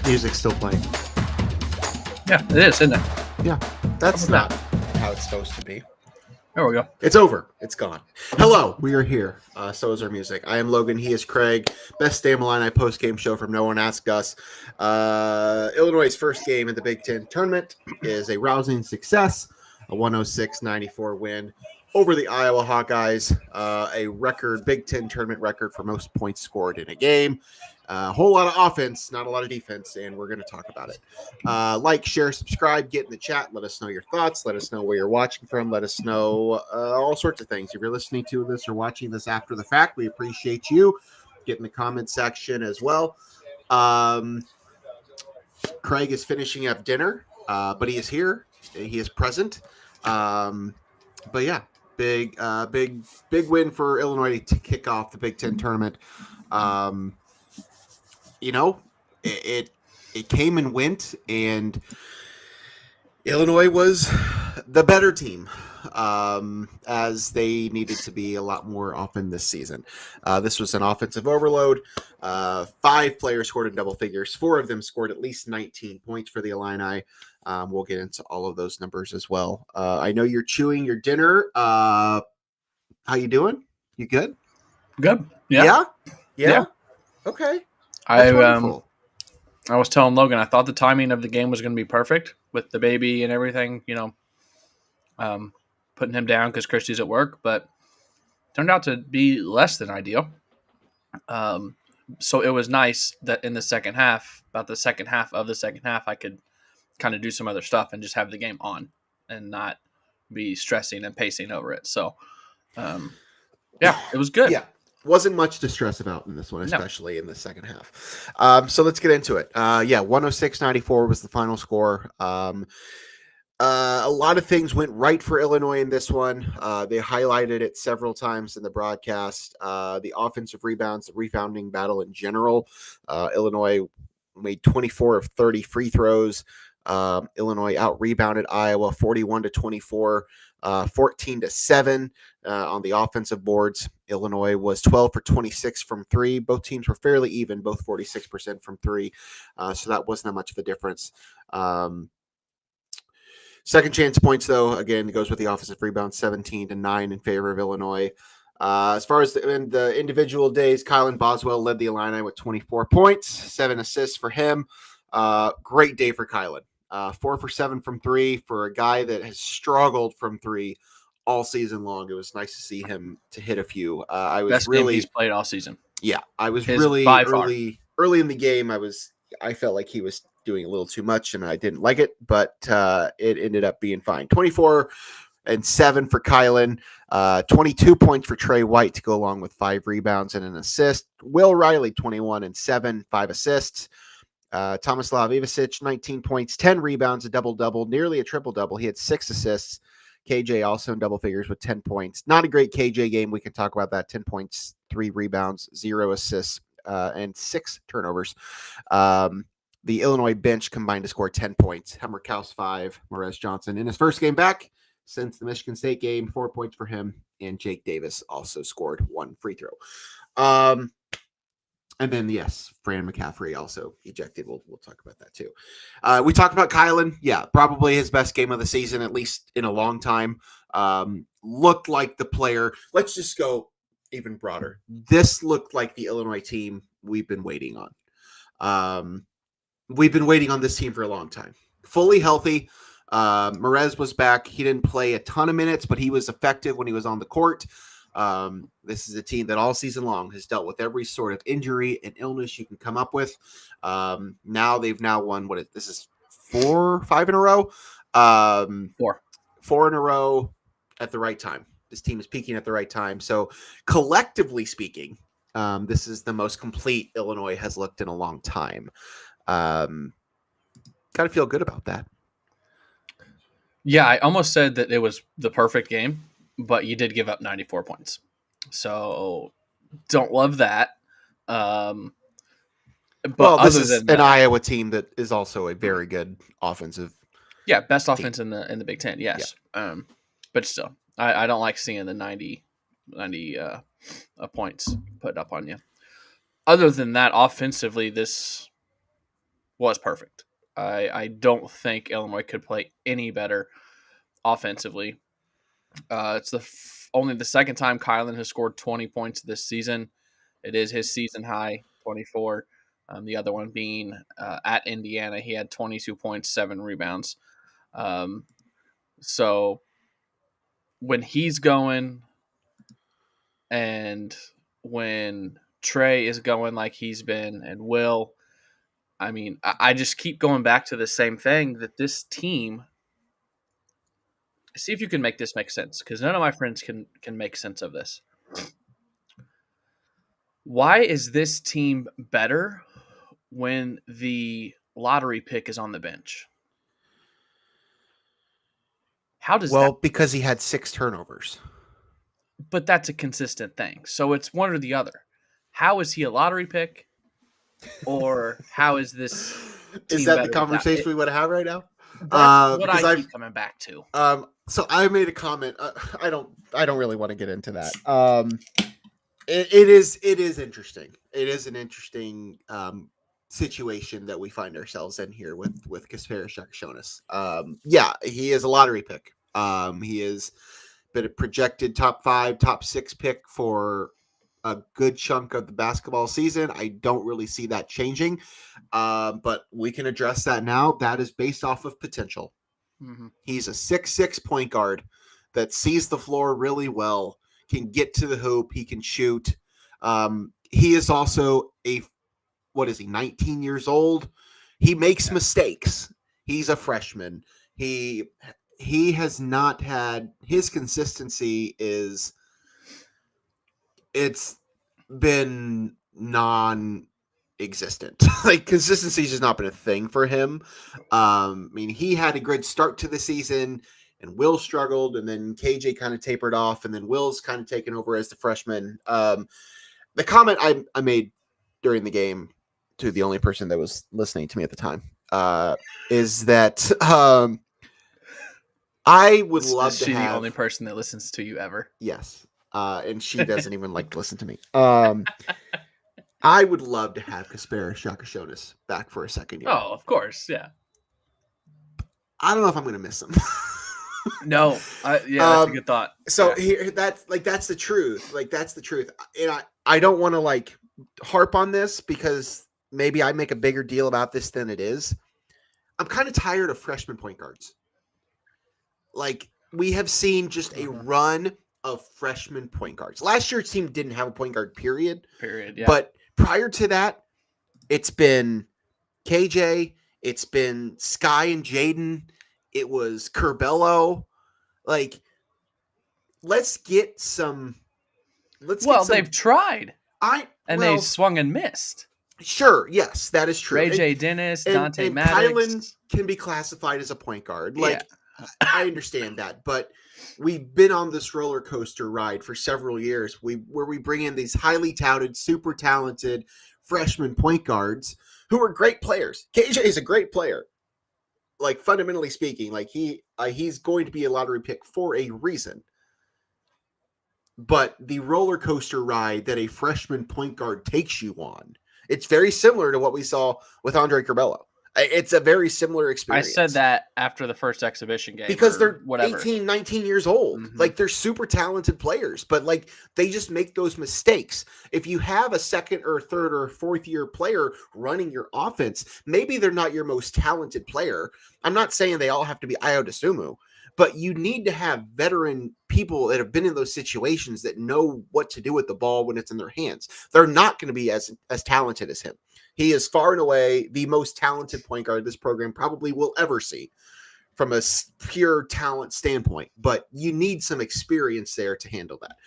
music's still playing. Yeah, it is, isn't it? Yeah, that's not how it's supposed to be. There we go. It's over. It's gone. Hello, we are here. So is our music. I am Logan. He is Craig. Best Damn Illini Postgame Show from No One Asked Us. Illinois' first game in the Big Ten tournament is a rousing success, a 106-94 win over the Iowa Hawkeyes, a record Big Ten tournament record for most points scored in a game. A whole lot of offense, not a lot of defense, and we're going to talk about it. Like, share, subscribe, get in the chat. Let us know your thoughts. Let us know where you're watching from. Let us know all sorts of things. If you're listening to this or watching this after the fact, we appreciate you. Get in the comment section as well. Craig is finishing up dinner, but he is here. He is present. But yeah, big win for Illinois to kick off the Big Ten tournament. You know, it came and went, and Illinois was the better team, as they needed to be a lot more often this season. This was an offensive overload. 5 players scored in double figures. 4 of them scored at least 19 points for the Illini. We'll get into all of those numbers as well. I know you're chewing your dinner. How you doing? You good? Good. Yeah. Okay. I was telling Logan I thought the timing of the game was going to be perfect with the baby and everything, putting him down because Christy's at work, but turned out to be less than ideal. So it was nice that in the second half, about the second half of the second half, I could kind of do some other stuff and just have the game on and not be stressing and pacing over it. So, it was good. Yeah. Wasn't much to stress about in this one, especially in the second half. So let's get into it. 106-94 was the final score. A lot of things went right for Illinois in this one. They highlighted it several times in the broadcast. The offensive rebounds, the rebounding battle in general. Illinois made 24 of 30 free throws. Illinois out-rebounded Iowa 41-24, 14-7 on the offensive boards. Illinois was 12 for 26 from 3. Both teams were fairly even, both 46% from 3. So that wasn't that much of a difference. Second chance points, though, again, goes with the offensive rebound, 17-9 in favor of Illinois. As far as the individual days, Kylan Boswell led the Illini with 24 points, 7 assists for him. Great day for Kylan. 4 for 7 from 3 for a guy that has struggled from 3 all season long. It was nice to see him to hit a few. I was Best really game he's played all season. Yeah, I was really early in the game. I felt like he was doing a little too much, and I didn't like it, but it ended up being fine. 24 and 7 for Kylan, 22 points for Tre White to go along with 5 rebounds and an assist. Will Riley, 21 and 7, 5 assists. Tomislav Ivisic, 19 points, 10 rebounds, a double-double, nearly a triple-double. He had 6 assists. KJ also in double figures with 10 points. Not a great KJ game. We can talk about that. 10 points, 3 rebounds, 0 assists, and 6 turnovers. The Illinois bench combined to score 10 points. Hemmerkaus 5, Morez Johnson in his first game back since the Michigan State game, 4 points for him. And Jake Davis also scored 1 free throw. And then, yes, Fran McCaffrey also ejected. We'll talk about that too. We talked about Kylan. Yeah, probably his best game of the season, at least in a long time. Looked like the player. Let's just go even broader. This looked like the Illinois team we've been waiting on. We've been waiting on this team for a long time. Fully healthy. Morez was back. He didn't play a ton of minutes, but he was effective when he was on the court. This is a team that all season long has dealt with every sort of injury and illness you can come up with. Now they've won this is 5 in a row. 4 in a row at the right time. This team is peaking at the right time. So collectively speaking, this is the most complete Illinois has looked in a long time. Got to feel good about that. Yeah, I almost said that it was the perfect game, but you did give up 94 points. So don't love that. But this is an Iowa team that is also a very good offensive. Yeah, best offense in the Big Ten, yes. Yeah. But still, I don't like seeing the 90 points put up on you. Other than that, offensively, this was perfect. I don't think Illinois could play any better offensively. It's only the second time Kylan has scored 20 points this season. It is his season high, 24. The other one being at Indiana. He had 22 points, 7 rebounds. So when he's going and when Tre is going like he's been and Will, I mean, I just keep going back to the same thing that this team – see if you can make this make sense, because none of my friends can make sense of this. Why is this team better when the lottery pick is on the bench? How does that? Because he had 6 turnovers. But that's a consistent thing. So it's one or the other. How is he a lottery pick? Or how is this team Is that the conversation we want to have right now? That's what I keep coming back to. So I made a comment. I don't really want to get into that. It is interesting. It is an interesting situation that we find ourselves in here with Kasparas Shakašonis. Yeah, he is a lottery pick. He has been a projected top 5, top 6 pick for a good chunk of the basketball season. I don't really see that changing, but we can address that now. That is based off of potential. Mm-hmm. He's a 6'6" point guard that sees the floor really well, can get to the hoop, he can shoot. He is also 19 years old. He makes mistakes. He's a freshman. He has not had his consistency it's been non-existent. Like, consistency has just not been a thing for him. I mean, he had a good start to the season, and Will struggled, and then KJ kind of tapered off, and then Will's kind of taken over as the freshman. The comment I made during the game to the only person that was listening to me at the time is that I would love to have... Is she the only person that listens to you ever? Yes. And she doesn't even like to listen to me. I would love to have Kasparas Shakašonis back for a second year. Oh, of course, yeah. I don't know if I'm going to miss him. No, that's a good thought. So here, that's the truth. Like, that's the truth. And I don't want to harp on this because maybe I make a bigger deal about this than it is. I'm kind of tired of freshman point guards. Like, we have seen just a run of freshman point guards. Last year's team didn't have a point guard, period. Yeah. But prior to that, it's been KJ, it's been Sky and Jaden, it was Curbelo. Like, let's get some. They've tried. They swung and missed. Sure, yes, that is true. Ray J. Dennis, Dante Maddox. Kylan can be classified as a point guard. I understand that, but we've been on this roller coaster ride for several years where we bring in these highly touted, super talented freshman point guards who are great players. KJ is a great player. Like, fundamentally speaking, like he's going to be a lottery pick for a reason. But the roller coaster ride that a freshman point guard takes you on, it's very similar to what we saw with Andre Curbelo. It's a very similar experience. I said that after the first exhibition game. Because they're 18, 19 years old. Mm-hmm. Like, they're super talented players, but they just make those mistakes. If you have a second or third or fourth year player running your offense, maybe they're not your most talented player. I'm not saying they all have to be Ayo Dosunmu, but you need to have veteran people that have been in those situations that know what to do with the ball when it's in their hands. They're not going to be as talented as him. He is far and away the most talented point guard this program probably will ever see from a pure talent standpoint. But you need some experience there to handle that.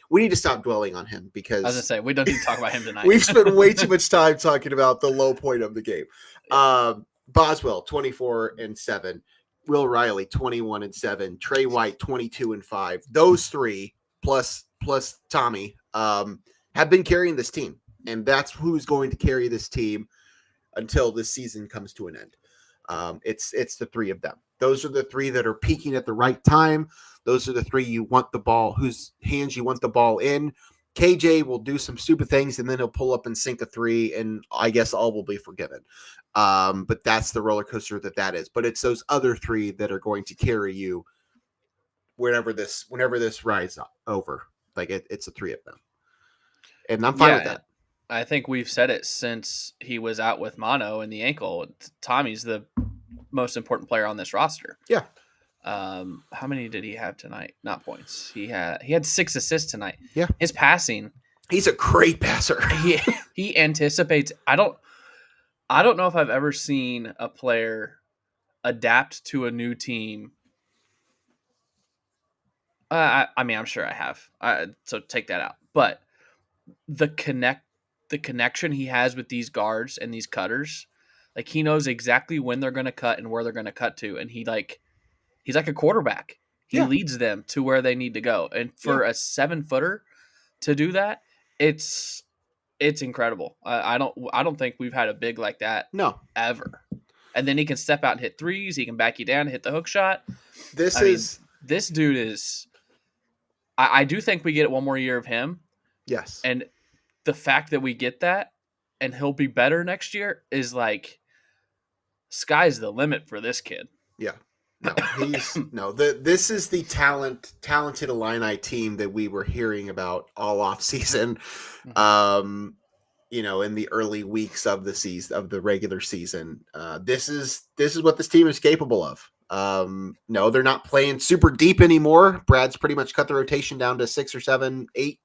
We need to stop dwelling on him because... I was going to say, we don't need to talk about him tonight. We've spent way too much time talking about the low point of the game. Boswell, 24-7. Will Riley, 21-7. Tre White, 22-5. Those three, plus Tommy, have been carrying this team. And that's who's going to carry this team until this season comes to an end. It's the three of them. Those are the three that are peaking at the right time. Those are the three you want the ball, whose hands you want the ball in KJ will do some stupid things, and then he'll pull up and sink a three, and I guess all will be forgiven. But that's the roller coaster that is. But it's those other three that are going to carry you whenever this rides over. Like it's the three of them, and I'm fine with that. I think we've said it since he was out with mono and the ankle. Tommy's the most important player on this roster. Yeah. How many did he have tonight? Not points. He had 6 assists tonight. Yeah. His passing. He's a great passer. He anticipates. I don't know if I've ever seen a player adapt to a new team. I mean, I'm sure I have. So take that out. But the connection he has with these guards and these cutters, like he knows exactly when they're going to cut and where they're going to cut to, and he's like a quarterback. He leads them to where they need to go, and for a 7-footer to do that, it's incredible. I don't think we've had a big like that ever. And then he can step out and hit threes. He can back you down and hit the hook shot. This dude is. I do think we get one more year of him. Yes. And the fact that we get that and he'll be better next year is like sky's the limit for this kid. Yeah. No, this is the talented Illini team that we were hearing about all off season. In the early weeks of the season, of the regular season. This is what this team is capable of. No, they're not playing super deep anymore. Brad's pretty much cut the rotation down to 6 or 7, 8,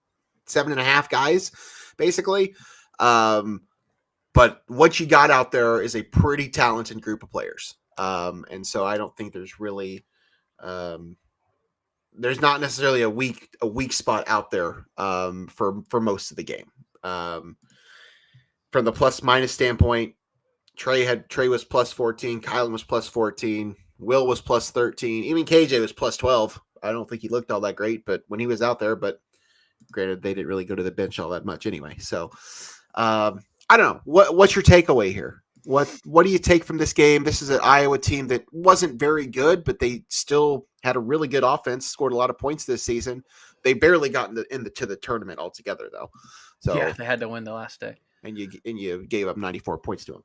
7.5 guys, basically. But what you got out there is a pretty talented group of players. And so I don't think there's really, there's not necessarily a weak spot out there, for most of the game. From the plus minus standpoint, Tre was plus 14, Kylan was plus 14, Will was plus 13, even KJ was plus 12. I don't think he looked all that great, but when he was out there, but granted, they didn't really go to the bench all that much anyway. So, I don't know. What's your takeaway here? What do you take from this game? This is an Iowa team that wasn't very good, but they still had a really good offense, scored a lot of points this season. They barely got to the tournament altogether, though. So yeah, they had to win the last day. And you gave up 94 points to them.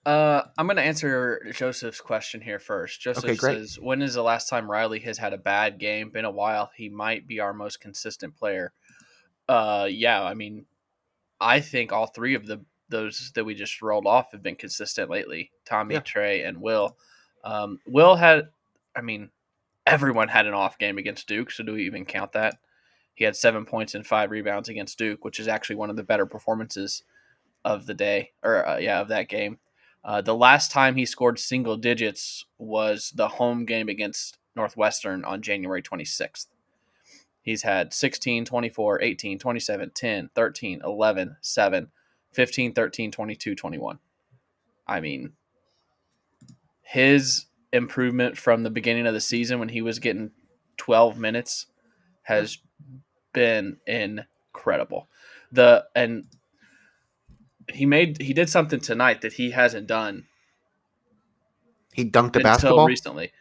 I'm going to answer Joseph's question here first. Joseph says, when is the last time Riley has had a bad game? Been a while. He might be our most consistent player. Yeah, I mean, I think all three of those that we just rolled off have been consistent lately. Tommy, Tre, and Will. Will had, I mean, everyone had an off game against Duke, so do we even count that? He had 7 points and 5 rebounds against Duke, which is actually one of the better performances of the day, of that game. The last time he scored single digits was the home game against Northwestern on January 26th. He's had 16, 24, 18, 27, 10, 13, 11, 7, 15, 13, 22, 21. I mean, his improvement from the beginning of the season when he was getting 12 minutes has been incredible. And he did something tonight that he hasn't done. He dunked a basketball recently.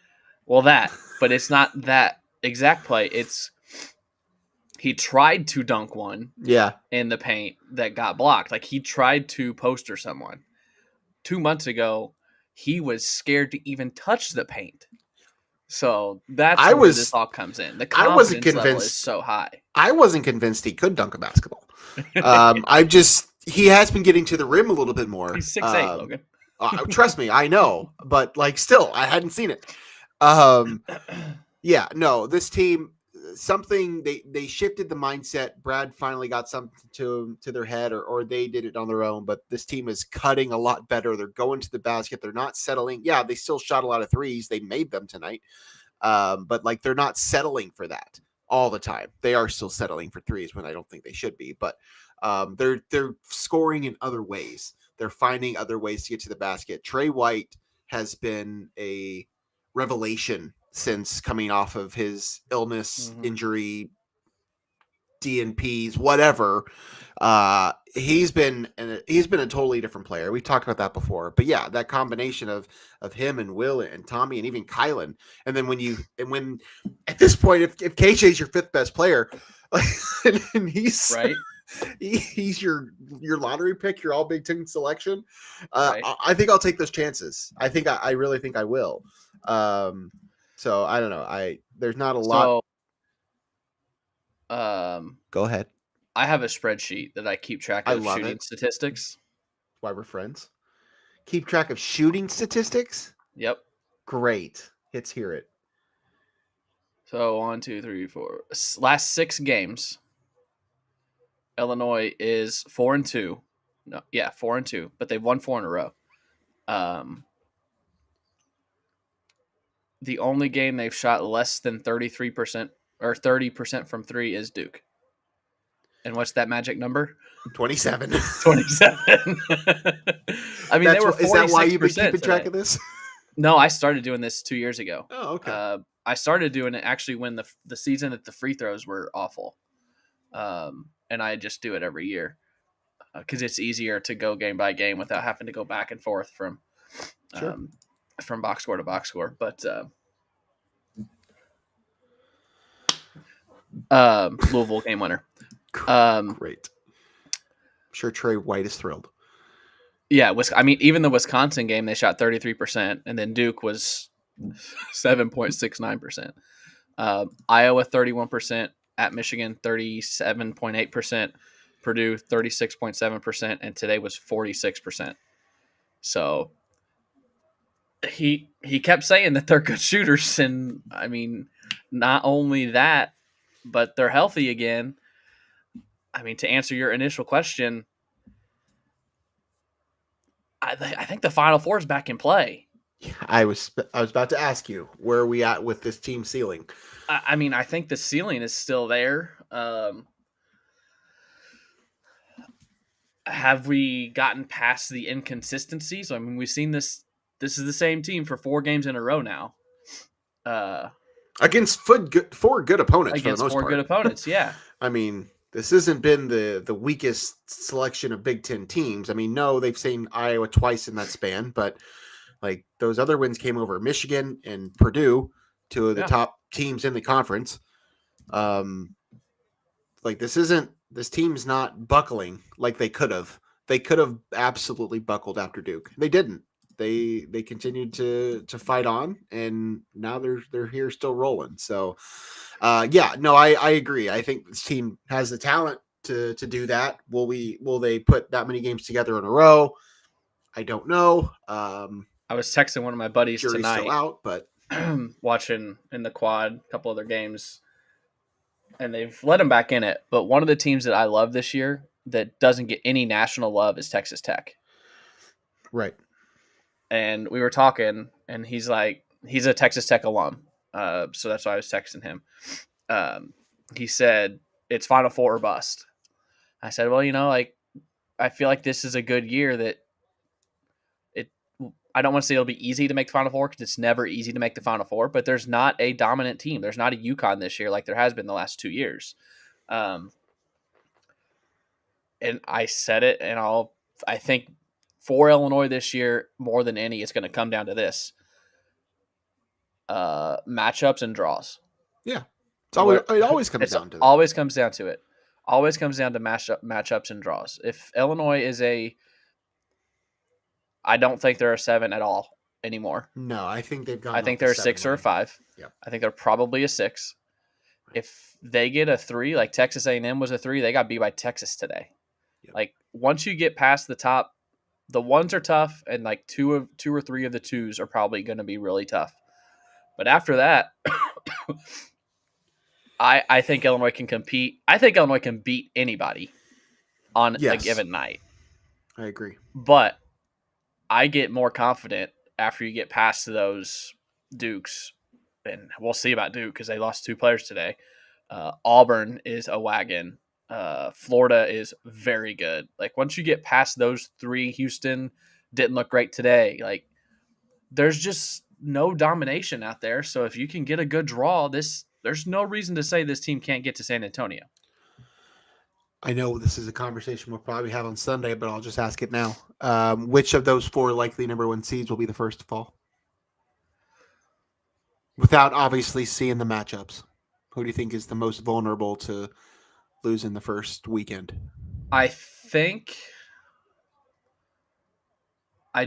Well, but it's not that exact play. It's he tried to dunk one. Yeah. In the paint that got blocked. Like he tried to poster someone. 2 months ago, he was scared to even touch the paint. So that's where this all comes in. The confidence level is so high. I wasn't convinced he could dunk a basketball. He has been getting to the rim a little bit more. He's 6'8", Logan. Trust me, I know. But, still, I hadn't seen it. This team, something, they shifted the mindset. Brad finally got something to their head, or they did it on their own. But this team is cutting a lot better. They're going to the basket. They're not settling. Yeah, they still shot a lot of threes. They made them tonight. But, they're not settling for that all the time. They are still settling for threes when I don't think they should be. But they're scoring in other ways. They're finding other ways to get to the basket. Tre White has been a revelation since coming off of his illness, injury, DNPs, whatever. He's been a totally different player. We've talked about that before. But yeah, that combination of him and Will and Tommy and even Kylan. And then when at this point, if KJ is your 5th best player, And he's right. He's your lottery pick, your all Big Ten selection. Right. I think I'll take those chances. I really think I will. So I don't know. There's not a lot. Go ahead. I have a spreadsheet that I keep track of shooting statistics. Why we're friends. Keep track of shooting statistics. Yep. Great. Let's hear it. So 1, 2, 3, 4. Last 6 games, Illinois is 4-2. No, yeah, 4-2, but they've won 4 in a row. The only game they've shot less than 33% or 30% from 3 is Duke. And what's that magic number? 27. 27. I mean, they were 46%. Is that why you've been keeping track of this? No, I started doing this 2 years ago. Oh, okay. I started doing it actually when the season that the free throws were awful. And I just do it every year because it's easier to go game by game without having to go back and forth from box score to box score. But Louisville game winner. Great. I'm sure Tre White is thrilled. Yeah, I mean, even the Wisconsin game, they shot 33%, and then Duke was 7.69%. Iowa 31%, at Michigan 37.8%, Purdue 36.7%, and today was 46%. So he kept saying that they're good shooters, and I mean, not only that, but they're healthy again. I mean, to answer your initial question, I think the Final Four is back in play. I was about to ask you, where are we at with this team ceiling? I mean, I think the ceiling is still there. Have we gotten past the inconsistencies? I mean, we've seen this. This is the same team for 4 games in a row now. Against 4 good opponents. Against for the most 4 part. Good opponents, yeah. I mean, this hasn't been the weakest selection of Big Ten teams. I mean, no, they've seen Iowa twice in that span, but like those other wins came over Michigan and Purdue, 2 of the top teams in the conference. Like this team's not buckling like they could have. They could have absolutely buckled after Duke. They didn't. They continued to fight on, and now they're here still rolling. So, I agree. I think this team has the talent to do that. Will they put that many games together in a row? I don't know. I was texting one of my buddies tonight. Still out, but watching in the quad a couple other games, and they've let them back in it. But one of the teams that I love this year that doesn't get any national love is Texas Tech. Right. And we were talking, and he's like, he's a Texas Tech alum. So that's why I was texting him. He said, it's Final Four or bust. I said, well, like, I feel like this is a good year that I don't want to say it'll be easy to make the Final Four because it's never easy to make the Final Four, but there's not a dominant team. There's not a UConn this year like there has been the last 2 years. And I said it, and I think for Illinois this year, more than any, it's going to come down to this. Matchups and draws. Yeah. It always comes down to that. Always comes down to it. Always comes down to matchups and draws. If Illinois is I don't think they're a 7 at all anymore. No, I think they've gone. I think they're a 6 or a 5. Yep. I think they're probably a 6. Right. If they get a 3, like Texas A&M was a 3, they got beat by Texas today. Yep. Like once you get past the top, the 1s are tough, and like 2 or 3 of the 2s are probably going to be really tough. But after that, I think Illinois can compete. I think Illinois can beat anybody on a given night. I agree. But I get more confident after you get past those Dukes, and we'll see about Duke because they lost 2 players today. Auburn is a wagon. Florida is very good. Like once you get past those 3, Houston didn't look great today. Like there's just no domination out there. So if you can get a good draw, there's no reason to say this team can't get to San Antonio. I know this is a conversation we'll probably have on Sunday, but I'll just ask it now. Which of those 4 likely number 1 seeds will be the first to fall? Without obviously seeing the matchups. Who do you think is the most vulnerable to losing the first weekend? I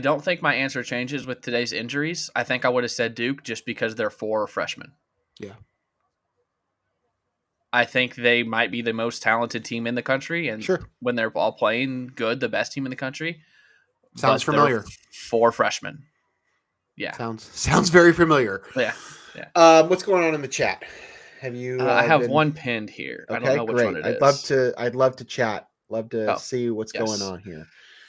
don't think my answer changes with today's injuries. I think I would have said Duke just because they're 4 freshmen. Yeah. I think they might be the most talented team in the country, and when they're all playing good, the best team in the country. Sounds familiar. 4 freshmen. Yeah. Sounds very familiar. Yeah. What's going on in the chat? Have you? I have one pinned here. Okay, I don't know which one it is. I'd love to chat. Love to see what's going on here.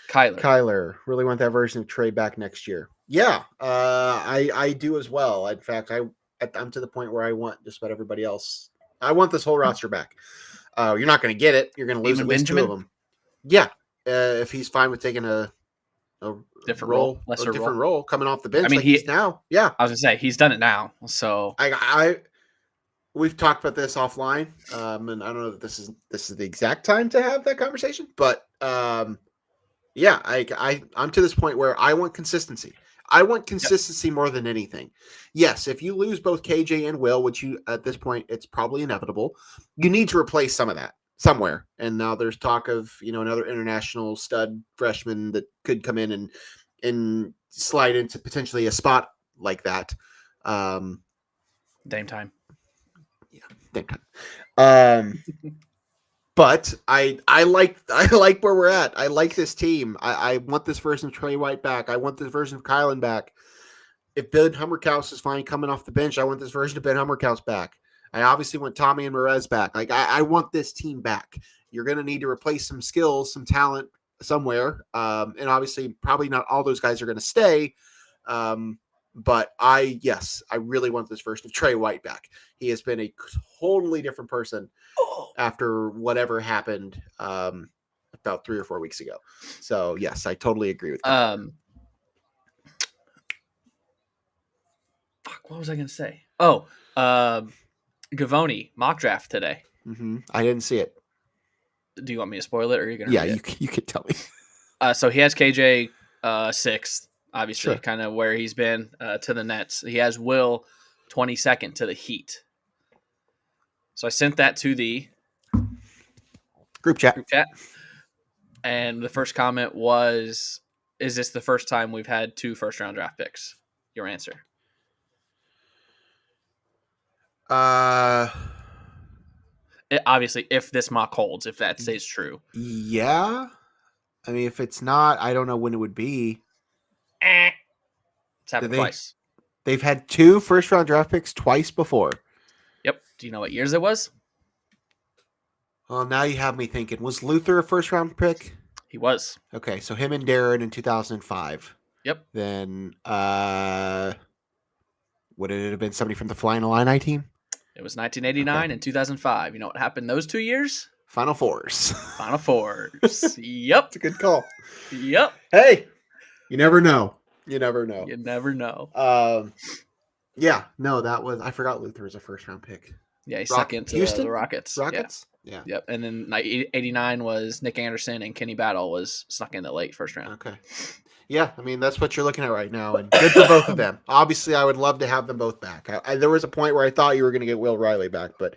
Kyler, really want that version of Tre back next year. Yeah, I do as well. In fact, I'm to the point where I want just about everybody else. I want this whole roster back. You're not going to get it. You're going to lose at least Benjamin? 2 of them. Yeah, if he's fine with taking a different role, different role coming off the bench. I mean, he's now. Yeah, I was gonna say he's done it now. So we've talked about this offline, and I don't know that this is the exact time to have that conversation, but yeah, I'm to this point where I want consistency. I want consistency more than anything. Yes, if you lose both KJ and Will, which you at this point it's probably inevitable, you need to replace some of that somewhere. And now there's talk of another international stud freshman that could come in and slide into potentially a spot like that. Dame time. Yeah, Dame time. But I like where we're at. I like this team. I want this version of Tre White back. I want this version of Kylan back. If Ben Hummerkaus is fine coming off the bench, I want this version of Ben Hummerkaus back. I obviously want Tommy and Merez back. Like I want this team back. You're going to need to replace some skills, some talent somewhere. And obviously probably not all those guys are going to stay. But I really want this version of Tre White back. He has been a totally different person after whatever happened about 3 or 4 weeks ago. So yes, I totally agree with you. What was I going to say? Oh, Gavoni mock draft today. Mm-hmm. I didn't see it. Do you want me to spoil it, or are you going to? Yeah, you could tell me. So he has KJ 6th, obviously, kind of where he's been to the Nets. He has Will 22nd to the Heat. So I sent that to the group chat. And the first comment was, is this the first time we've had 2 first-round draft picks? Your answer. Obviously, if this mock holds, if that stays true. Yeah. I mean, if it's not, I don't know when it would be. It's happened twice. They've had 2 first-round draft picks twice before. Yep. Do you know what years it was? Well, now you have me thinking. Was Luther a first-round pick? He was. Okay, so him and Darren in 2005. Yep. Then would it have been somebody from the Flying Illini team? It was 1989 and 2005. You know what happened those 2 years? Final Fours. Final Fours. Yep. It's a good call. Yep. Hey, you never know. You never know. Yeah. No, that was. I forgot Luther was a first-round pick. Yeah, he snuck into Houston? the Rockets. Yeah. Yep. And then 89 was Nick Anderson, and Kenny Battle was snuck in the late first round. Okay. Yeah, I mean, that's what you're looking at right now, and good for both of them. Obviously, I would love to have them both back. There was a point where I thought you were going to get Will Riley back, but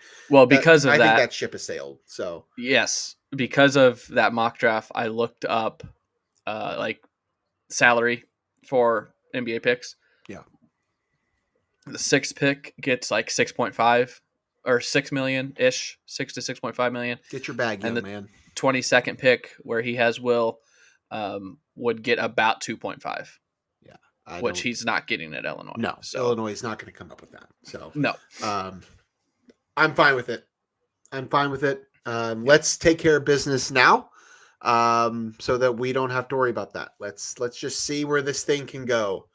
because I think that ship has sailed. So yes, because of that mock draft, I looked up salary for NBA picks. Yeah, the 6th pick gets like 6.5 or 6 million ish, 6 to 6.5 million. Get your bag, young man. 22nd pick, where he has Will, would get about 2.5. Yeah, which he's not getting at Illinois. No, so Illinois is not going to come up with that. So no, I'm fine with it. Let's take care of business now, so that we don't have to worry about that. Let's just see where this thing can go,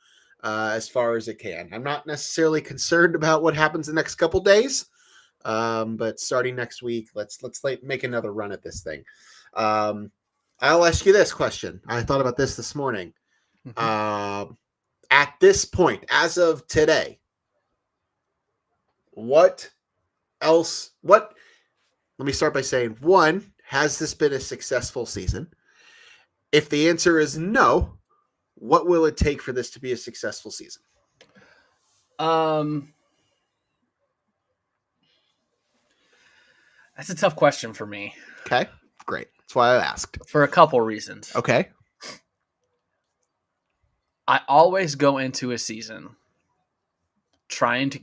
as far as it can. I'm not necessarily concerned about what happens the next couple days, but starting next week, let's make another run at this thing. I'll ask you this question. I thought about this morning. Mm-hmm. At this point, as of today, what else? Let me start by saying, 1, has this been a successful season? If the answer is no, what will it take for this to be a successful season? That's a tough question for me. Okay, great. That's why I asked. For a couple reasons. Okay. I always go into a season trying to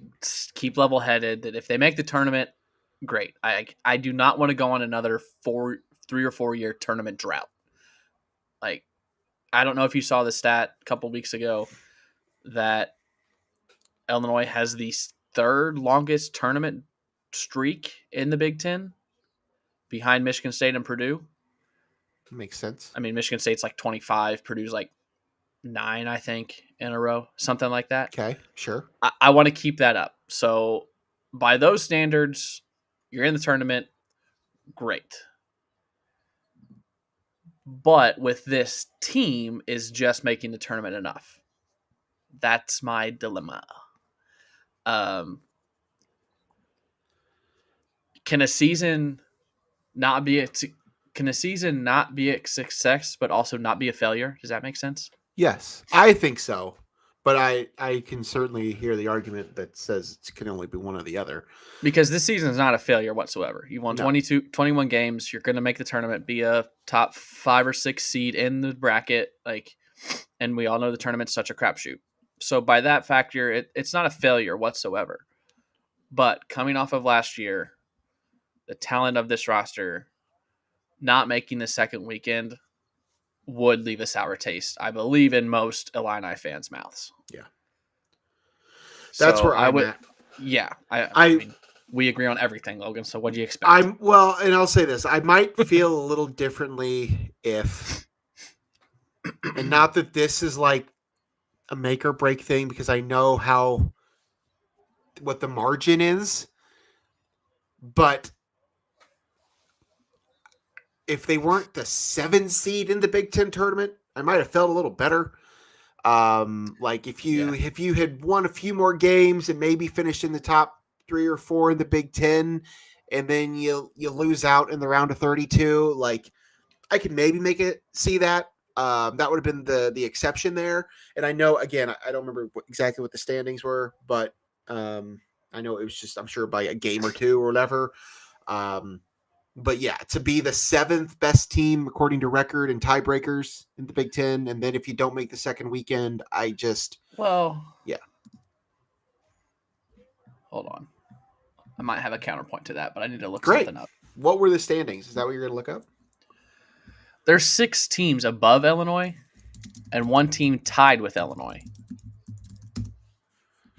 keep level-headed that if they make the tournament, great. I do not want to go on another 3 or 4 year tournament drought. Like, I don't know if you saw the stat a couple weeks ago that Illinois has the third longest tournament streak in the Big Ten behind Michigan State and Purdue. Makes sense. I mean, Michigan State's like 25, Purdue's like 9, I think, in a row, something like that. Okay, sure. I want to keep that up. So by those standards, you're in the tournament, great. But with this team, is just making the tournament enough? That's my dilemma. Can a season not be a success, but also not be a failure? Does that make sense? Yes, I think so. But I can certainly hear the argument that says it can only be one or the other. Because this season is not a failure whatsoever. You won 21 games. You're going to make the tournament, be a top 5 or 6 seed in the bracket. And we all know the tournament's such a crapshoot. So by that factor, it's not a failure whatsoever. But coming off of last year, the talent of this roster, not making the second weekend would leave a sour taste, I believe, in most Illini fans' mouths. Yeah. That's so where I'm at. Yeah. I mean, we agree on everything, Logan. So what do you expect? And I'll say this. I might feel a little differently if, and not that this is like a make or break thing, because I know what the margin is, but if they weren't the 7 seed in the Big Ten tournament, I might have felt a little better. Like if you had won a few more games and maybe finished in the top 3 or 4 in the Big Ten, and then you lose out in the round of 32, like I could maybe see that. That would have been the exception there. And I know, again, I don't remember exactly what the standings were, but I know it was just, I'm sure, by a game or two or whatever. But yeah, to be the 7th best team according to record and tiebreakers in the Big Ten, and then if you don't make the second weekend, Hold on. I might have a counterpoint to that, but I need to look something up. What were the standings? Is that what you're going to look up? There's 6 teams above Illinois and 1 team tied with Illinois.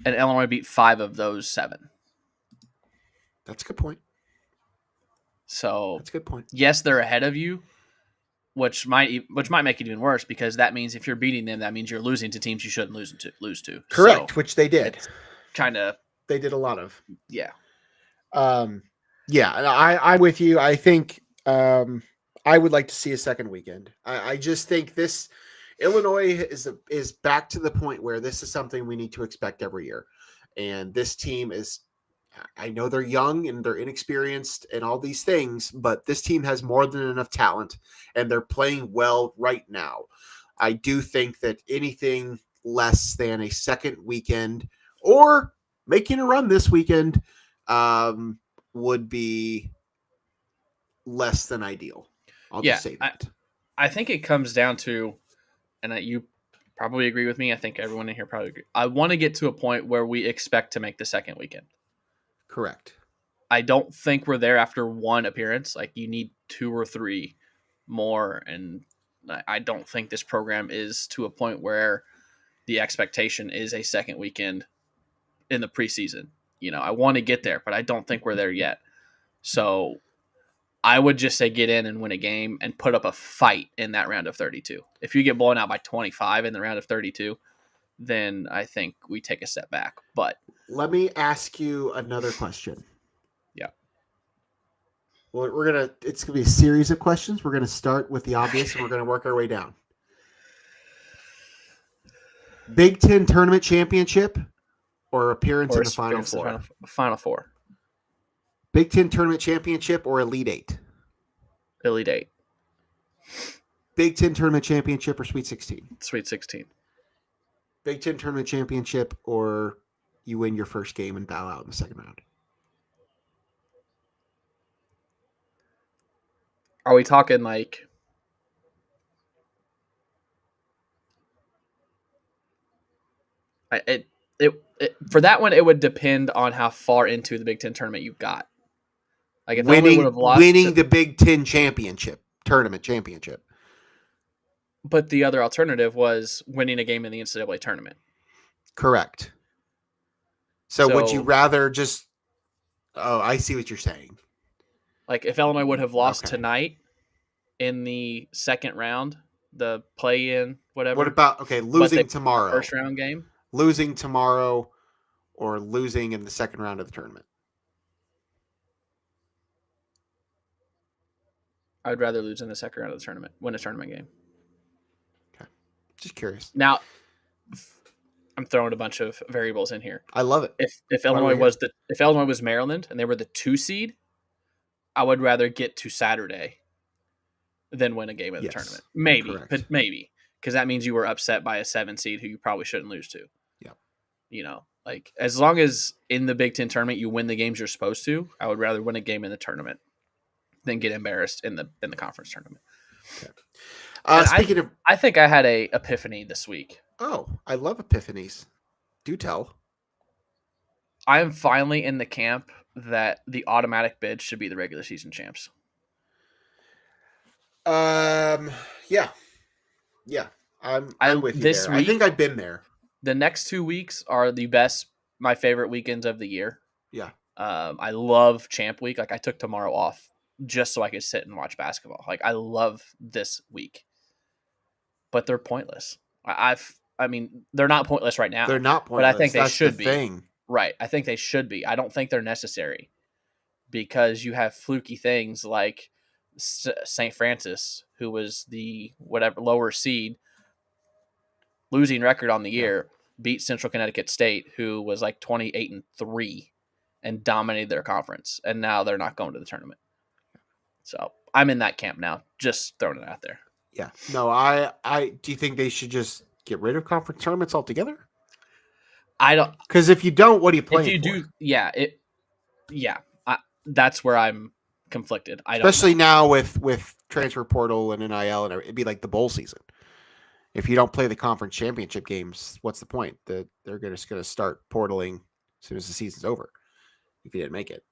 And Illinois beat 5 of those 7. That's a good point. So that's a good point. Yes, they're ahead of you, which might make it even worse, because that means if you're beating them, that means you're losing to teams you shouldn't lose to. Correct, so which they did. They did a lot of. Yeah. Yeah, I'm with you. I think I would like to see a second weekend. I just think this Illinois is back to the point where this is something we need to expect every year. And this team is, I know they're young and they're inexperienced and all these things, but this team has more than enough talent and they're playing well right now. I do think that anything less than a second weekend or making a run this weekend would be less than ideal. I'll just say that. I think it comes down to, and you probably agree with me, I think everyone in here probably agree, I want to get to a point where we expect to make the second weekend. Correct. I don't think we're there after 1 appearance. Like, you need 2 or 3 more, and I don't think this program is to a point where the expectation is a second weekend in the preseason. I want to get there, but I don't think we're there yet. So I would just say get in and win a game and put up a fight in that round of 32. If you get blown out by 25 in the round of 32, then I think we take a step back. But let me ask you another question. Yeah. Well, it's going to be a series of questions. We're going to start with the obvious and we're going to work our way down. Big Ten tournament championship or appearance in the Final Four? Final Four. Big Ten tournament championship or Elite Eight? Elite Eight. Big Ten tournament championship or Sweet 16? Sweet 16. Big Ten tournament championship or you win your first game and bow out in the second round? Are we talking like? For that one, it would depend on how far into the Big Ten tournament you got. Like if Illinois would have lost the Big Ten tournament championship. But the other alternative was winning a game in the NCAA tournament. Correct. So would you rather just? Oh, I see what you're saying. Like if Illinois would have lost tonight in the second round, the play-in, whatever. What about losing tomorrow? First round game. Losing tomorrow, or losing in the second round of the tournament. I'd rather lose in the second round of the tournament, win a tournament game. Okay, just curious. Now, I'm throwing a bunch of variables in here. I love it. If Illinois was Maryland and they were the 2 seed, I would rather get to Saturday than win a game in the tournament. Maybe, but maybe because that means you were upset by a 7 seed who you probably shouldn't lose to. Yeah, like as long as in the Big Ten tournament you win the games you're supposed to, I would rather win a game in the tournament than get embarrassed in the conference tournament. Okay. Speaking of, I think I had a epiphany this week. Oh, I love epiphanies. Do tell. I am finally in the camp that the automatic bid should be the regular season champs. Yeah. I'm with you this there. Week, I think I've been there. The next 2 weeks are my favorite weekends of the year. Yeah. I love Champ Week. Like I took tomorrow off just so I could sit and watch basketball. Like I love this week, but they're pointless. I mean, they're not pointless right now. They're not pointless. But I think they should be. Thing. Right. I think they should be. I don't think they're necessary because you have fluky things like St. Francis, who was the lower seed, losing record on the year, beat Central Connecticut State, who was like 28-3 and dominated their conference. And now they're not going to the tournament. So I'm in that camp now. Just throwing it out there. Yeah. No, I do you think they should just get rid of conference tournaments altogether? I don't, because if you don't, what are you playing? If you do, that's where I'm conflicted. Especially now with transfer portal and NIL, and it'd be like the bowl season. If you don't play the conference championship games, what's the point? They're just going to start portaling as soon as the season's over. If you didn't make it.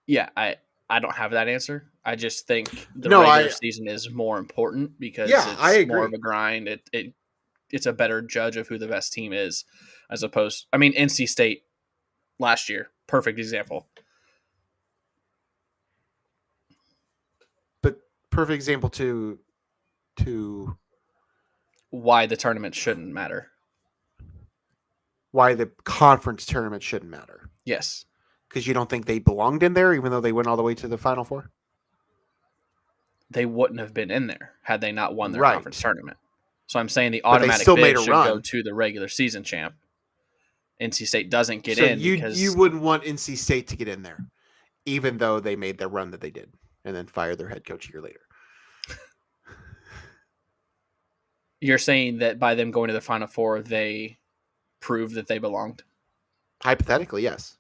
Yeah, I don't have that answer. I just think the regular season is more important because it's more of a grind. It's a better judge of who the best team is, as opposed. I mean, NC State last year, perfect example. But perfect example to why the tournament shouldn't matter. Why the conference tournament shouldn't matter. Yes. Because you don't think they belonged in there, even though they went all the way to the Final Four? They wouldn't have been in there had they not won their conference tournament. So I'm saying the automatic bid should go to the regular season champ. NC State doesn't get in because you wouldn't want NC State to get in there, even though they made the run that they did and then fired their head coach a year later. You're saying that by them going to the Final Four, they proved that they belonged? Hypothetically, yes.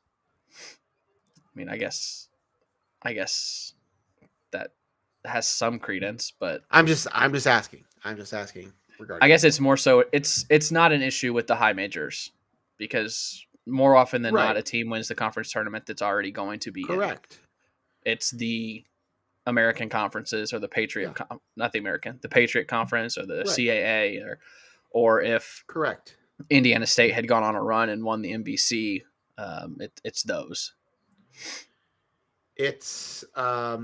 I mean, I guess that has some credence, but I'm just asking. Regarding I guess it's more so it's not an issue with the high majors because more often than not, a team wins the conference tournament that's already going to be correct. It's the American conferences or the Patriot, not the American, the Patriot Conference or the CAA or if correct Indiana State had gone on a run and won the NBC, it's those. It's I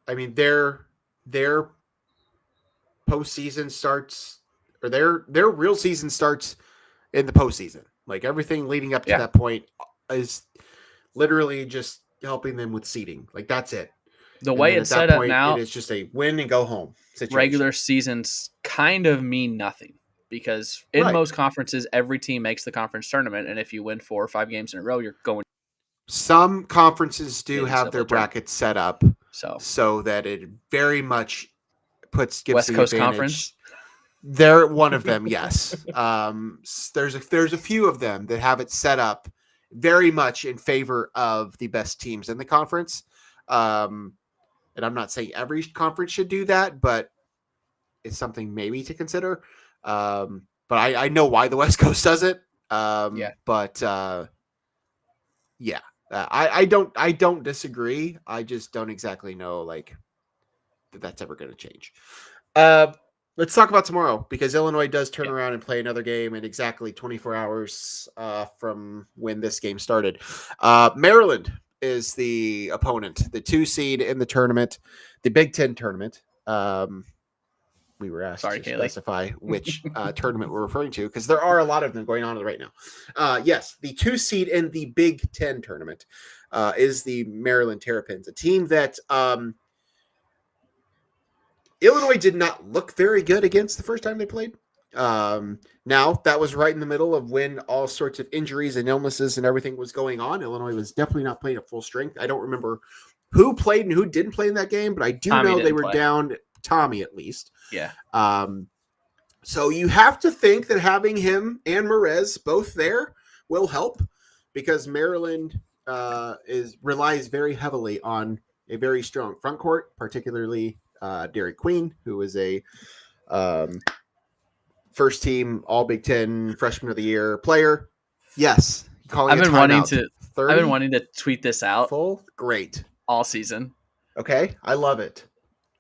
mean their postseason starts, or their real season starts in the postseason. Like everything leading up to that point is literally just helping them with seeding. Like that's it. The way it's set up now, it is just a win and go home situation. Regular seasons kind of mean nothing because in most conferences, every team makes the conference tournament, and if you win 4 or 5 games in a row, you're going. Some conferences do have their brackets set up so that it very much gives West the Coast advantage. Conference. They're one of them, yes. There's a few of them that have it set up very much in favor of the best teams in the conference. And I'm not saying every conference should do that, but it's something maybe to consider. But I know why the West Coast does it. But I don't disagree. I just don't exactly know like that's ever going to change. Let's talk about tomorrow, because Illinois does turn around and play another game in exactly 24 hours from when this game started. Maryland is the opponent, the 2 seed in the tournament, the Big Ten tournament. We were asked to specify which tournament we're referring to, because there are a lot of them going on right now. Yes, the 2 seed in the Big Ten tournament is the Maryland Terrapins, a team that Illinois did not look very good against the first time they played. Now, that was right in the middle of when all sorts of injuries and illnesses and everything was going on. Illinois was definitely not playing at full strength. I don't remember who played and who didn't play in that game, but I do know they were down Tommy at least. Yeah. So you have to think that having him and Merez both there will help, because Maryland relies very heavily on a very strong front court, particularly Derek Queen, who is a first team All Big Ten Freshman of the Year player. Yes, I've been wanting to tweet this out. Great all season. Okay, I love it.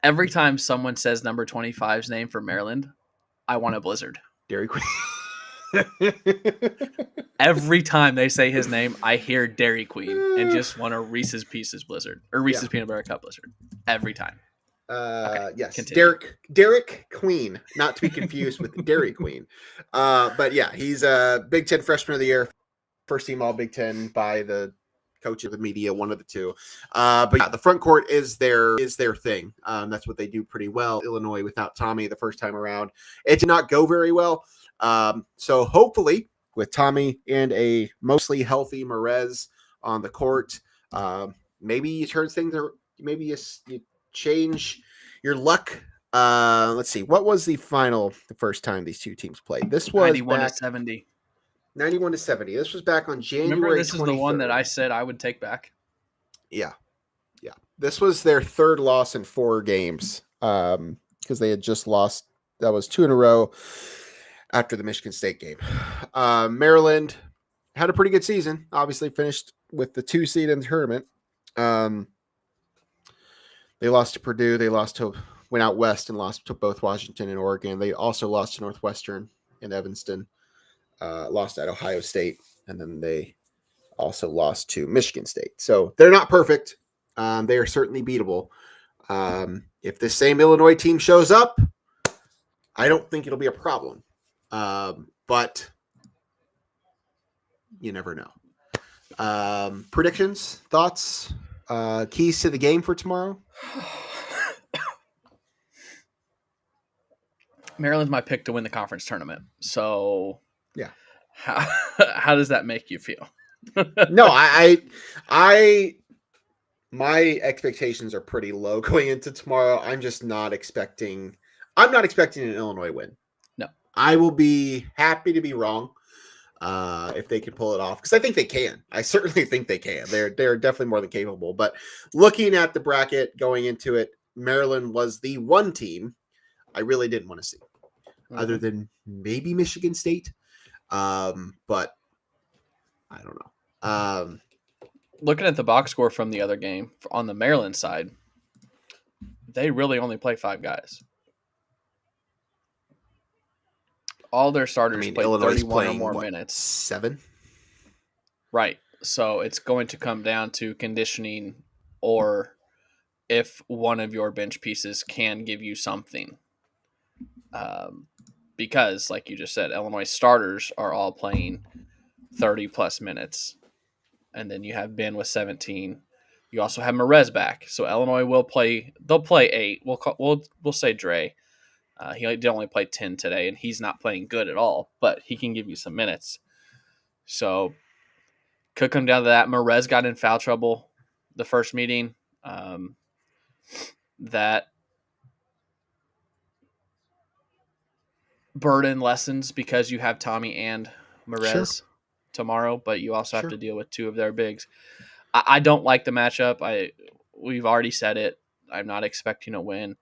Every time someone says number 25's name for Maryland, I want a blizzard. Derek Queen. Every time they say his name, I hear Dairy Queen and just want a Reese's Pieces blizzard or Reese's Peanut Butter Cup blizzard every time. Yes, continue. Derek Queen, not to be confused with Dairy Queen. But yeah, he's a Big Ten Freshman of the Year, first team All Big Ten by the coach of the media, one of the two. But yeah, the front court is their thing. That's what they do pretty well. Illinois without Tommy the first time around, it did not go very well. So hopefully with Tommy and a mostly healthy Merez on the court, maybe you turn things, or maybe you change your luck. Let's see. What was the final the first time these two teams played? This was 91-70. 91-70. This was back on January 23rd. Remember, this is the one that I said I would take back. Yeah. This was their third loss in 4 games, because they had just lost. That was 2 in a row after the Michigan State game. Maryland had a pretty good season. Obviously, finished with the 2 seed in the tournament. They lost to Purdue. They went out west and lost to both Washington and Oregon. They also lost to Northwestern in Evanston. Lost at Ohio State, and then they also lost to Michigan State. So they're not perfect. They are certainly beatable. If the same Illinois team shows up, I don't think it'll be a problem. But you never know. Predictions, thoughts, keys to the game for tomorrow? Maryland's my pick to win the conference tournament. So yeah, how does that make you feel? No, my expectations are pretty low going into tomorrow. I'm not expecting an Illinois win. No, I will be happy to be wrong if they can pull it off, because I think they can. I certainly think they can. They're definitely more than capable. But looking at the bracket going into it, Maryland was the one team I really didn't want to see, other than maybe Michigan State. But I don't know. Looking at the box score from the other game on the Maryland side, they really only play 5 guys. All their starters play 31 or more minutes. 7? Right. So it's going to come down to conditioning, or if one of your bench pieces can give you something. Because, like you just said, Illinois starters are all playing 30-plus minutes. And then you have Ben with 17. You also have Merez back. So Illinois will play – they'll play 8. We'll say Dre. He did only play 10 today, and he's not playing good at all, but he can give you some minutes. So could come down to that. Merez got in foul trouble the first meeting. That burden lessens because you have Tommy and Merez tomorrow, but you also have to deal with 2 of their bigs. I don't like the matchup. We've already said it. I'm not expecting a win.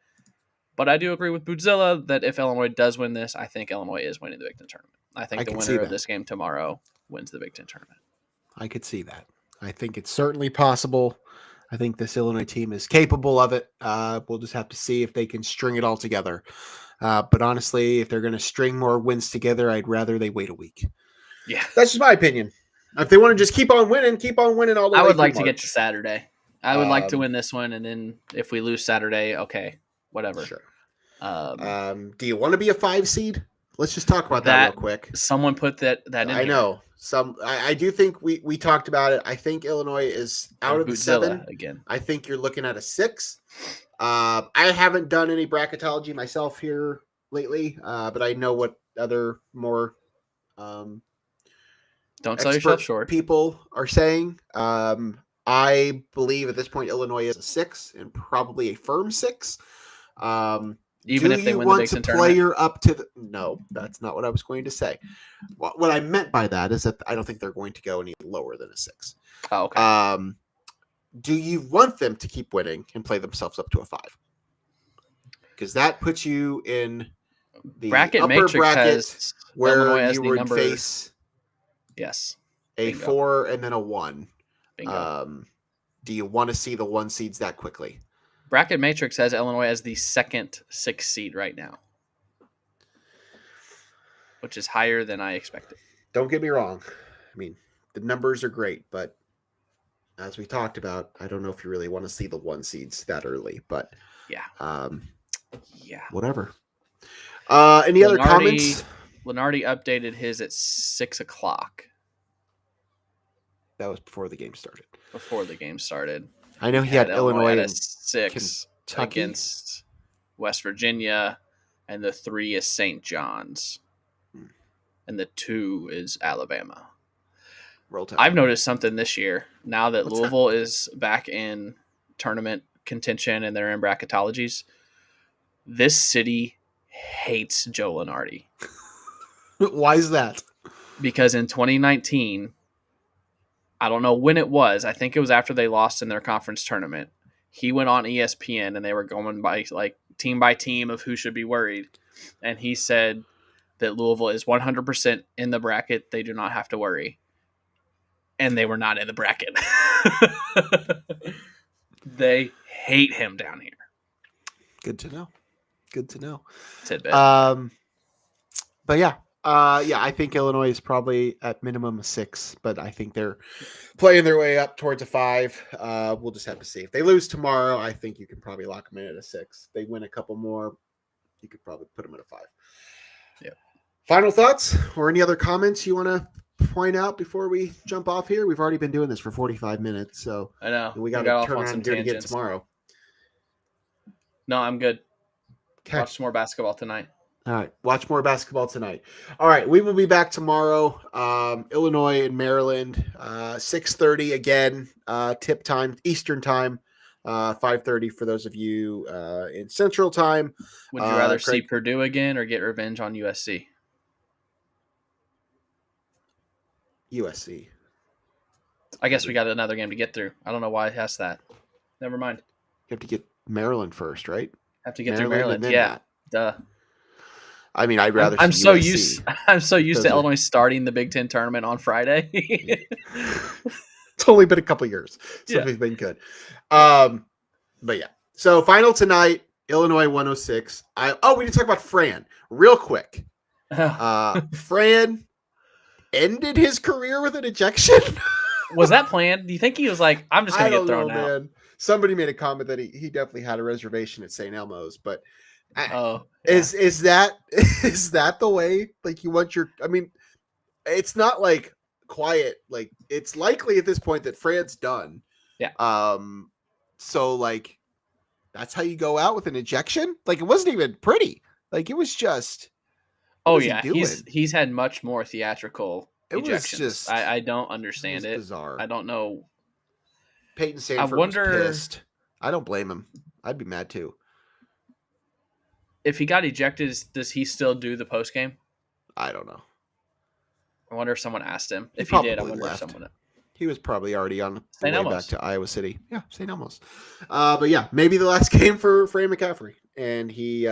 But I do agree with Bootzilla that if Illinois does win this, I think Illinois is winning the Big Ten tournament. I think the winner of this game tomorrow wins the Big Ten tournament. I could see that. I think it's certainly possible. I think this Illinois team is capable of it. We'll just have to see if they can string it all together. But honestly, if they're going to string more wins together, I'd rather they wait a week. Yeah. That's just my opinion. If they want to just keep on winning all the way. I would like to get to Saturday. I would like to win this one, and then if we lose Saturday, okay, whatever. Sure. Do you want to be a 5 seed? Let's just talk about that real quick. Someone put that in. I know. I do think we talked about it. I think Illinois is out of the 7 again. I think you're looking at a 6. I haven't done any bracketology myself here lately, but I know what other more don't sell yourself short people are saying. I believe at this point Illinois is a 6 and probably a firm 6. Even if they win the Big Ten tournament? Player up to no, that's not what I was going to say. What I meant by that is that I don't think they're going to go any lower than a 6. Oh, okay. Do you want them to keep winning and play themselves up to a 5? Because that puts you in the bracket upper matrix bracket where you would number... face a 4 and then a 1. Do you want to see the 1 seeds that quickly? Bracket Matrix has Illinois as the second 6 seed right now, which is higher than I expected. Don't get me wrong. I mean, the numbers are great, but as we talked about, I don't know if you really want to see the 1 seeds that early, but yeah. Whatever. Any other comments? Lenardi updated his at 6:00. That was before the game started. I know he had Illinois at 6 Kentucky against West Virginia, and the 3 is St. John's, and the 2 is Alabama. I've noticed something this year. Now that Louisville is back in tournament contention and they're in bracketologies, this city hates Joe Lenardi. Why is that? Because in 2019, I don't know when it was. I think it was after they lost in their conference tournament. He went on ESPN and they were going by team by team of who should be worried. And he said that Louisville is 100% in the bracket. They do not have to worry. And they were not in the bracket. They hate him down here. Good to know. Tidbit. But yeah. I think Illinois is probably at minimum a 6, but I think they're playing their way up towards a 5. We'll just have to see. If they lose tomorrow, I think you can probably lock them in at a 6. If they win a couple more, you could probably put them at a 5. Yeah. Final thoughts or any other comments you want to point out before we jump off here? We've already been doing this for 45 minutes, so I know we got to turn around and do it again tomorrow. No, I'm good. Okay. Watch some more basketball tonight. All right. Watch more basketball tonight. All right. We will be back tomorrow. Illinois and Maryland, 6:30 again, tip time, Eastern time, 5:30 for those of you in Central time. Would you rather see Purdue again or get revenge on USC? USC. I guess we got another game to get through. I don't know why I asked that. Never mind. You have to get Maryland first, right? Have to get through Maryland. Yeah. Duh. I mean, I'd rather. I'm so used to Illinois starting the Big Ten tournament on Friday. It's only been a couple years since we've been good. But yeah. So final tonight, Illinois 106. We need to talk about Fran real quick. Fran ended his career with an ejection. Was that planned? Do you think he was like, I'm just going to get thrown out? Man. Somebody made a comment that he definitely had a reservation at St. Elmo's, but is that the way you want your? I mean, it's not like quiet. Like it's likely at this point that Fran's done. Yeah. So that's how you go out with an ejection. Like it wasn't even pretty. Like it was just. Oh yeah, he's had much more theatrical ejections. Was just. I don't understand it. Bizarre. I don't know. Peyton Sanford was pissed. I don't blame him. I'd be mad too. If he got ejected, does he still do the post game? I don't know. I wonder if someone asked him. If he did, I wonder if someone. He was probably already on the St. way Elmo's. back to Iowa City. Yeah, St. Elmo's. But yeah, maybe the last game for Fran McCaffrey. And he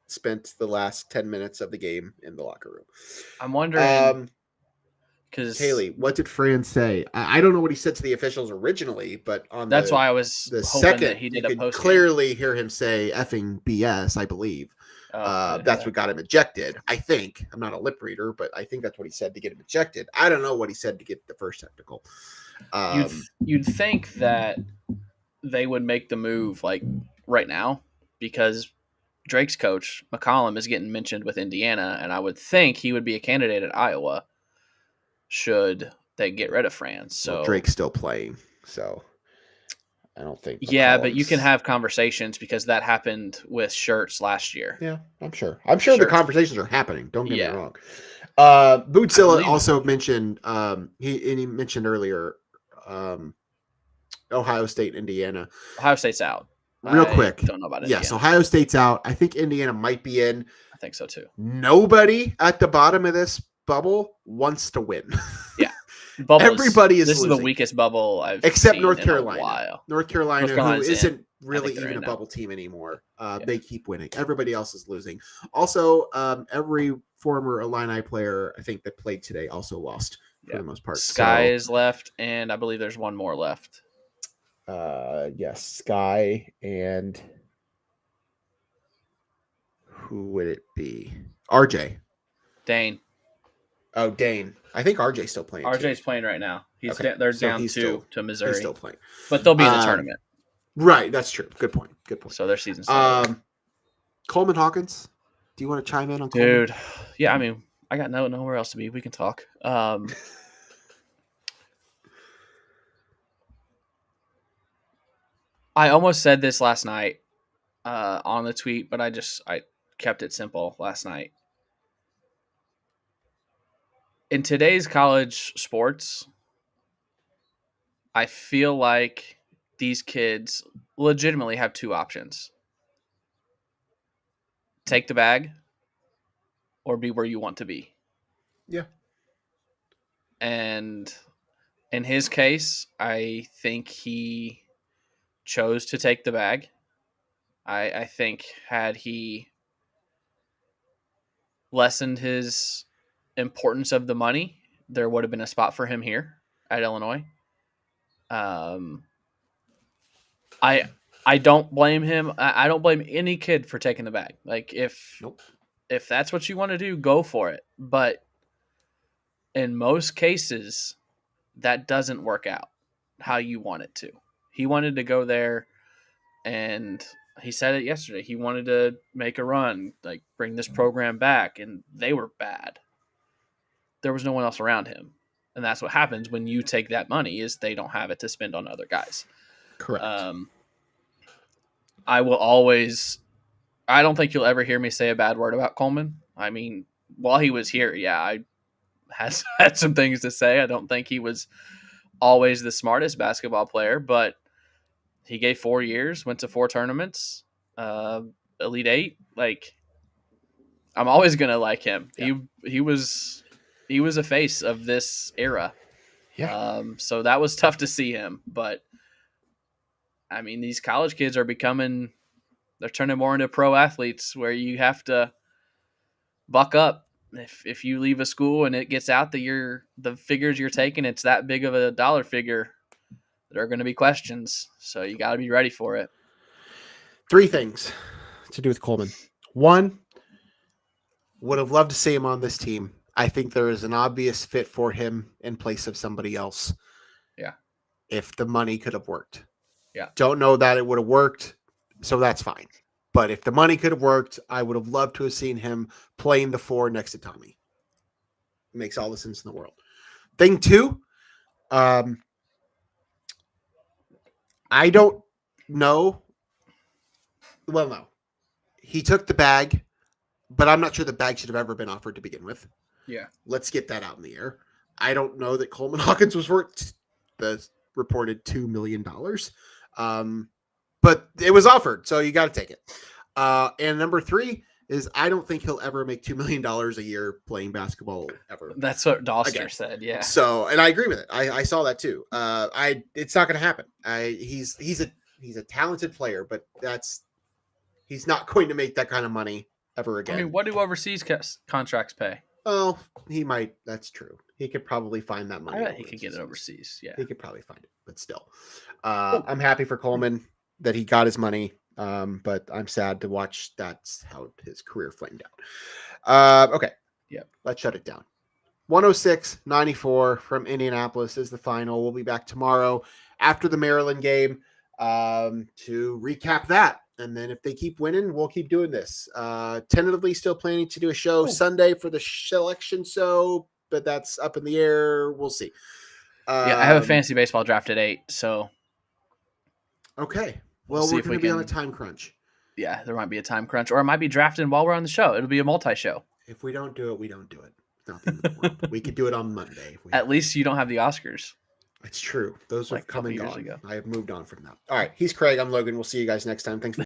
spent the last 10 minutes of the game in the locker room. I'm wondering, because Haley, what did Fran say? I don't know what he said to the officials originally, but on that's why I was the hoping second, that he did you a could post clearly hear him say effing BS, I believe. That's what got him ejected. I think. I'm not a lip reader, but I think that's what he said to get him ejected. I don't know what he said to get the first technical. You'd think that they would make the move like right now because Drake's coach, McCollum, is getting mentioned with Indiana, and I would think he would be a candidate at Iowa should they get rid of Fran. So well, Drake's still playing, so I don't think. Yeah, but you can have conversations because that happened with Shirts last year. Yeah, I'm sure. The conversations are happening. Don't get me wrong. Bootzilla also mentioned he mentioned earlier Ohio State, Indiana. Ohio State's out. Real quick. Don't know about Indiana. Yes, Ohio State's out. I think Indiana might be in. I think so too. Nobody at the bottom of this bubble wants to win. Yeah. Everybody is losing. Is the weakest bubble I've except seen North in Carolina. A while. North Carolina, who isn't really even a now. bubble team anymore. They keep winning. Everybody else is losing. Also, every former Illini player I think that played today also lost for the most part. Sky is left, and I believe there's one more left. Yes, Sky and who would it be? RJ. Dane. Oh, Dane. I think RJ's still playing. RJ's playing right now. They're down to Missouri. He's still playing. But they'll be in the tournament. Right, that's true. Good point. So their season's started. Coleman Hawkins, do you want to chime in on Coleman? Dude, yeah, I mean, I got nowhere else to be. We can talk. I almost said this last night on the tweet, but I kept it simple last night. In today's college sports, I feel like these kids legitimately have two options. Take the bag or be where you want to be. Yeah. And in his case, I think he chose to take the bag. I think had he lessened his importance of the money, there would have been a spot for him here at Illinois. I don't blame him. I don't blame any kid for taking the bag. Like if that's what you want to do, go for it. But in most cases, that doesn't work out how you want it to. He wanted to go there, and he said it yesterday. He wanted to make a run, like bring this program back, and they were bad. There was no one else around him. And that's what happens when you take that money is they don't have it to spend on other guys. Correct. I don't think you'll ever hear me say a bad word about Coleman. I mean, while he was here, I had some things to say. I don't think he was always the smartest basketball player, but he gave 4 years, went to 4 tournaments, Elite 8. Like, I'm always going to like him. Yeah. He was a face of this era. Yeah. So that was tough to see him, but I mean, these college kids are they're turning more into pro athletes where you have to buck up. If you leave a school and it gets out that the figures you're taking, it's that big of a dollar figure, there are going to be questions. So you got to be ready for it. 3 things to do with Coleman. 1, would have loved to see him on this team. I think there is an obvious fit for him in place of somebody else. Yeah. If the money could have worked. Yeah. Don't know that it would have worked, so that's fine. But if the money could have worked, I would have loved to have seen him playing the 4 next to Tommy. It makes all the sense in the world. Thing 2, I don't know. Well, no. He took the bag, but I'm not sure the bag should have ever been offered to begin with. Yeah. Let's get that out in the air. I don't know that Coleman Hawkins was worth the reported $2 million. But it was offered, so you got to take it. And number 3 is I don't think he'll ever make $2 million a year playing basketball ever. That's what Doster said. Yeah. So, and I agree with it. I saw that too. It's not going to happen. He's a talented player, but he's not going to make that kind of money ever again. I mean, what do overseas contracts pay? Oh, he might. That's true. He could probably find that money. I bet he could get it overseas. Yeah, he could probably find it, but still, I'm happy for Coleman that he got his money. But I'm sad to watch that's how his career flamed out. Okay. Yeah. Let's shut it down. 106-94 from Indianapolis is the final. We'll be back tomorrow after the Maryland game to recap that. And then if they keep winning, we'll keep doing this. Tentatively still planning to do a show Sunday for the selection show, but that's up in the air. We'll see. Yeah, I have a fantasy baseball draft at 8, so. Okay. Well, we're going to be on a time crunch. Yeah, there might be a time crunch, or it might be drafting while we're on the show. It'll be a multi-show. If we don't do it, we don't do it. It's not the end of the world. We could do it on Monday. At least you don't have the Oscars. It's true. Those have come and gone. Ago. I have moved on from that. All right. He's Craig. I'm Logan. We'll see you guys next time. Thanks for